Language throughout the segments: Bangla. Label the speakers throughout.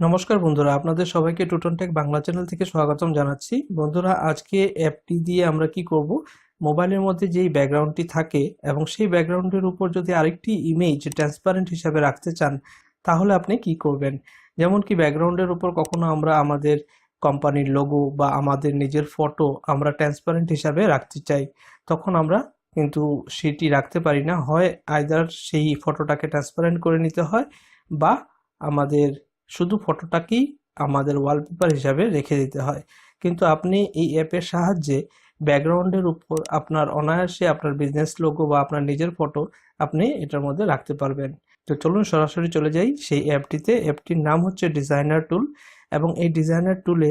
Speaker 1: নমস্কার বন্ধুরা, আপনাদের সবাইকে টুটন টেক বাংলা চ্যানেল থেকে স্বাগতম জানাচ্ছি। বন্ধুরা, আজকে অ্যাপটি দিয়ে আমরা কি করব, মোবাইলের মধ্যে যেই ব্যাকগ্রাউন্ডটি থাকে এবং সেই ব্যাকগ্রাউন্ডের উপর যদি আরেকটি ইমেজ ট্রান্সপারেন্ট হিসাবে রাখতে চান, তাহলে আপনি কি করবেন। যেমন কি ব্যাকগ্রাউন্ডের উপর কখনো আমরা আমাদের কোম্পানির লোগো বা আমাদের নিজের ফটো আমরা ট্রান্সপারেন্ট হিসাবে রাখতে চাই, তখন আমরা কিন্তু সেটি রাখতে পারি না। হয় আইদার সেই ফটোটাকে ট্রান্সপারেন্ট করে নিতে হয়, বা আমাদের শুধু ফটোটাকেই আমাদের ওয়ালপেপার হিসাবে রেখে দিতে হয়। কিন্তু আপনি এই অ্যাপের সাহায্যে ব্যাকগ্রাউন্ডের উপর আপনার অনায়াসে আপনার বিজনেস লোগো বা আপনার নিজের ফটো আপনি এটার মধ্যে রাখতে পারবেন। তো চলুন সরাসরি চলে যাই সেই অ্যাপটিতে। অ্যাপটির নাম হচ্ছে ডিজাইনার টুল, এবং এই ডিজাইনার টুলে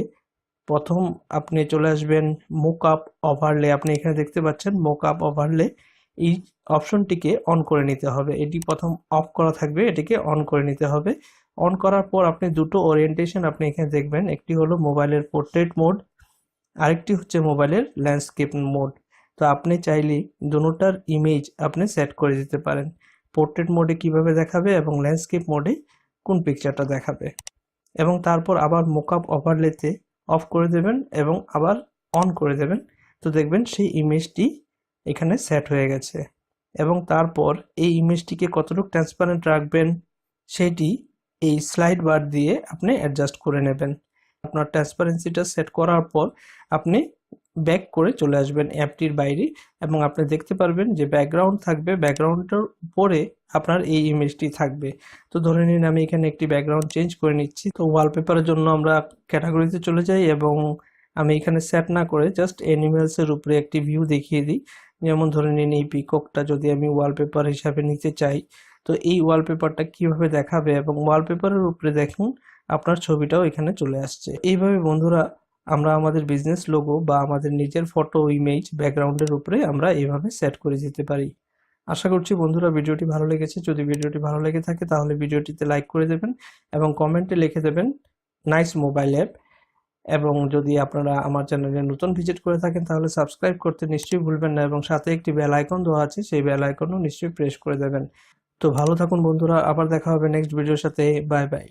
Speaker 1: প্রথম আপনি চলে আসবেন মোকআপ ওভারলে। আপনি এখানে দেখতে পাচ্ছেন মোকআপ ওভারলে, এই অপশনটিকে অন করে নিতে হবে। এটি প্রথম অফ করা থাকবে, এটিকে অন করে নিতে হবে। অন করার পর আপনি দুটো ওরিয়েন্টেশন আপনি এখানে দেখবেন, একটি হলো মোবাইলের পোর্ট্রেট মোড, আরেকটি হচ্ছে মোবাইলের ল্যান্ডস্কেপ মোড। তো আপনি চাইলে দুটোটার ইমেজ আপনি সেট করে দিতে পারেন, পোর্ট্রেট মোডে কিভাবে দেখাবে এবং ল্যান্ডস্কেপ মোডে কোন পিকচারটা দেখাবে। এবং তারপর আবার মোকআপ ওভারলেতে অফ করে দেবেন এবং আবার অন করে দেবেন। তো দেখবেন সেই ইমেজটি এখানে সেট হয়ে গেছে। এবং তারপর এই ইমেজটিকে কতটুকু ট্রান্সপারেন্ট রাখবেন সেটি এই স্লাইড বার দিয়ে আপনি অ্যাডজাস্ট করে নেবেন। আপনার ট্রান্সপারেন্সিটা সেট করার পর আপনি ব্যাক করে চলে আসবেন অ্যাপটির বাইরে, এবং আপনি দেখতে পারবেন যে ব্যাকগ্রাউন্ড থাকবে, ব্যাকগ্রাউন্ডটার উপরে আপনার এই ইমেজটি থাকবে। তো ধরে নিন আমি এখানে একটি ব্যাকগ্রাউন্ড চেঞ্জ করে নিচ্ছি। তো ওয়ালপেপারের জন্য আমরা ক্যাটাগরিতে চলে যাই, এবং আমি এখানে সেট না করে জাস্ট অ্যানিমেলসের উপরে একটি ভিউ দেখিয়ে দিই। যেমন ধরে নিন এই পিককটা যদি আমি ওয়ালপেপার হিসাবে নিতে চাই, তো এই ওয়ালপেপারটা কিভাবে দেখাবে, এবং ওয়ালপেপারের উপরে দেখুন আপনার ছবিটাও এখানে চলে আসছে। এইভাবে বন্ধুরা আমরা আমাদের বিজনেস লোগো বা আমাদের নিজের ফটো ইমেজ ব্যাকগ্রাউন্ডের উপরে আমরা এইভাবে সেট করে দিতে পারি। আশা করছি বন্ধুরা ভিডিওটি ভালো লেগেছে। যদি ভিডিওটি ভালো লেগে থাকে তাহলে ভিডিওটিতে লাইক করে দেবেন এবং কমেন্টে লিখে দেবেন নাইস মোবাইল অ্যাপ। এবং যদি আপনারা আমার চ্যানেলে নতুন ভিজিট করে থাকেন তাহলে সাবস্ক্রাইব করতে নিশ্চয়ই ভুলবেন না, এবং সাথে একটি বেল আইকন দেওয়া আছে, সেই বেল আইকনও নিশ্চয়ই প্রেস করে দেবেন। তো ভালো থাকুন বন্ধুরা, আবার দেখা হবে নেক্সট ভিডিওর সাথে। Bye bye.